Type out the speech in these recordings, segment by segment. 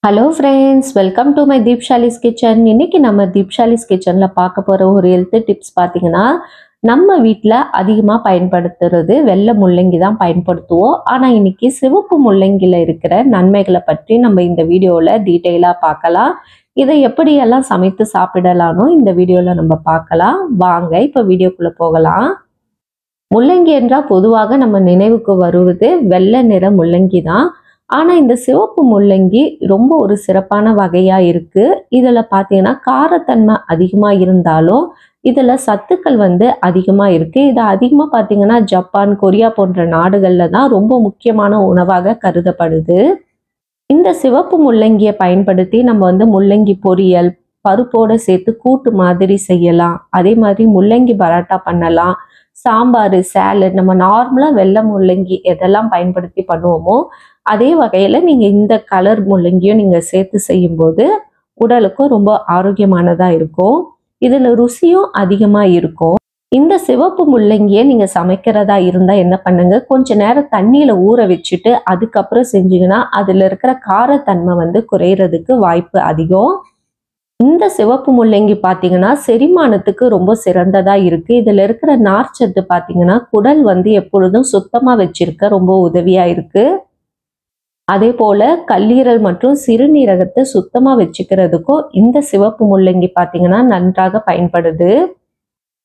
Hello friends, welcome to my Deepshali's kitchen. இன்னைக்கு நம்ம தீப்ஷாலிஸ் கிச்சனில் பார்க்க போகிற ஒரு ஹெல்த் டிப்ஸ் பார்த்தீங்கன்னா, நம்ம வீட்டில் அதிகமாக பயன்படுத்துறது வெள்ளை முள்ளங்கி தான் பயன்படுத்துவோம். ஆனால் இன்னைக்கு சிவப்பு முள்ளங்கியில் இருக்கிற நன்மைகளை பற்றி நம்ம இந்த வீடியோவில் டீட்டெயிலாக பார்க்கலாம். இதை எப்படியெல்லாம் சமைத்து சாப்பிடலானோ இந்த வீடியோவில் நம்ம பார்க்கலாம். வாங்க இப்போ வீடியோக்குள்ளே போகலாம். முள்ளங்கி என்றால் பொதுவாக நம்ம நினைவுக்கு வருவது வெள்ளை நிற முள்ளங்கி தான். ஆனால் இந்த சிவப்பு முள்ளங்கி ரொம்ப ஒரு சிறப்பான வகையாக இருக்குது. இதில் பார்த்தீங்கன்னா காரத்தன்மை அதிகமாக இருந்தாலும் இதில் சத்துக்கள் அதிகமாக இருக்குது. இது அதிகமாக பார்த்தீங்கன்னா ஜப்பான், கொரியா போன்ற நாடுகளில் தான் ரொம்ப முக்கியமான உணவாக கருதப்படுது. இந்த சிவப்பு முள்ளங்கியை பயன்படுத்தி நம்ம முள்ளங்கி பொரியல், பருப்போடு சேர்த்து கூட்டு மாதிரி செய்யலாம். அதே மாதிரி முள்ளங்கி பராட்டா பண்ணலாம். சாம்பார், சேலட், நம்ம நார்மலாக வெள்ளை முள்ளங்கி எதெல்லாம் பயன்படுத்தி பண்ணுவோமோ அதே வகையில் நீங்கள் இந்த கலர் முள்ளங்கியும் நீங்கள் சேர்த்து செய்யும்போது உடலுக்கும் ரொம்ப ஆரோக்கியமானதாக இருக்கும். இதில் ருசியும் அதிகமாக இருக்கும். இந்த சிவப்பு முள்ளங்கியை நீங்கள் சமைக்கிறதா இருந்தால் என்ன பண்ணுங்க, கொஞ்ச நேரம் தண்ணியில் ஊற வச்சுட்டு அதுக்கப்புறம் செஞ்சீங்கன்னா அதில் இருக்கிற காரத்தன்மை குறையிறதுக்கு வாய்ப்பு அதிகம். இந்த சிவப்பு முள்ளங்கி பார்த்தீங்கன்னா செரிமானத்துக்கு ரொம்ப சிறந்ததாக இருக்குது. இதில் இருக்கிற நார்ச்சத்து பார்த்தீங்கன்னா குடல் எப்பொழுதும் சுத்தமாக வச்சிருக்க ரொம்ப உதவியாக இருக்குது. அதே போல் கல்லீரல் மற்றும் சிறுநீரகத்தை சுத்தமாக வச்சுக்கிறதுக்கும் இந்த சிவப்பு முள்ளங்கி பார்த்தீங்கன்னா நன்றாக பயன்படுது.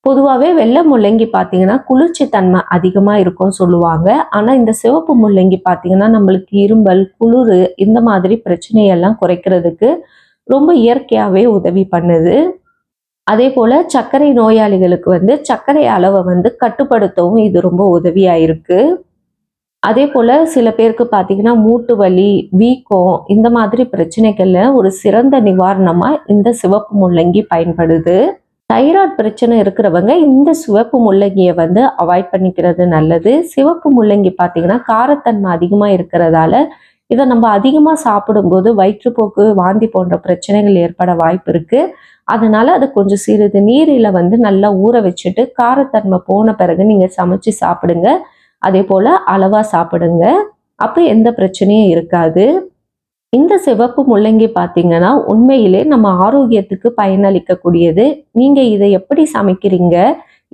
பொதுவாகவே வெள்ளை முள்ளங்கி பார்த்தீங்கன்னா குளிர்ச்சி தன்மை அதிகமாக இருக்கும்னு சொல்லுவாங்க. ஆனால் இந்த சிவப்பு முள்ளங்கி பார்த்தீங்கன்னா நம்மளுக்கு இரும்பல், குளிர் இந்த மாதிரி பிரச்சனையெல்லாம் குறைக்கிறதுக்கு ரொம்ப இயற்கையாகவே உதவி பண்ணுது. அதே போல் சர்க்கரை நோயாளிகளுக்கு சர்க்கரை அளவை கட்டுப்படுத்தவும் இது ரொம்ப உதவியாக இருக்குது. அதே போல் சில பேருக்கு பார்த்தீங்கன்னா மூட்டு வலி, வீக்கம் இந்த மாதிரி பிரச்சனைகளில் ஒரு சிறந்த நிவாரணமாக இந்த சிவப்பு முள்ளங்கி பயன்படுது. தைராய்டு பிரச்சனை இருக்கிறவங்க இந்த சிவப்பு முள்ளங்கியை அவாய்ட் பண்ணிக்கிறது நல்லது. சிவப்பு முள்ளங்கி பார்த்தீங்கன்னா காரத்தன்மை அதிகமாக இருக்கிறதால இதை நம்ம அதிகமாக சாப்பிடும்போது வயிற்றுப்போக்கு, வாந்தி போன்ற பிரச்சனைகள் ஏற்பட வாய்ப்பு இருக்குது. அதனால அது கொஞ்சம் சிறிது நீரில் நல்லா ஊற வச்சுட்டு காரத்தன்மை போன பிறகு நீங்கள் சமைச்சு சாப்பிடுங்க. அதே போல் அளவாக சாப்பிடுங்க. அப்போ எந்த பிரச்சனையும் இருக்காது. இந்த சிவப்பு முள்ளங்கி பார்த்தீங்கன்னா உண்மையிலே நம்ம ஆரோக்கியத்துக்கு பயனளிக்கக்கூடியது. நீங்கள் இதை எப்படி சமைக்கிறீங்க,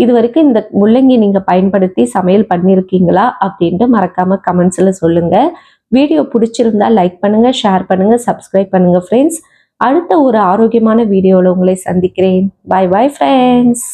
இது வரைக்கும் இந்த முள்ளங்கி நீங்கள் பயன்படுத்தி சமையல் பண்ணியிருக்கீங்களா அப்படின்ட்டு மறக்காமல் கமெண்ட்ஸில் சொல்லுங்கள். வீடியோ பிடிச்சிருந்தா லைக் பண்ணுங்கள், ஷேர் பண்ணுங்கள், சப்ஸ்கிரைப் பண்ணுங்கள் ஃப்ரெண்ட்ஸ். அடுத்த ஒரு ஆரோக்கியமான வீடியோவில் உங்களை சந்திக்கிறேன். Bye bye friends.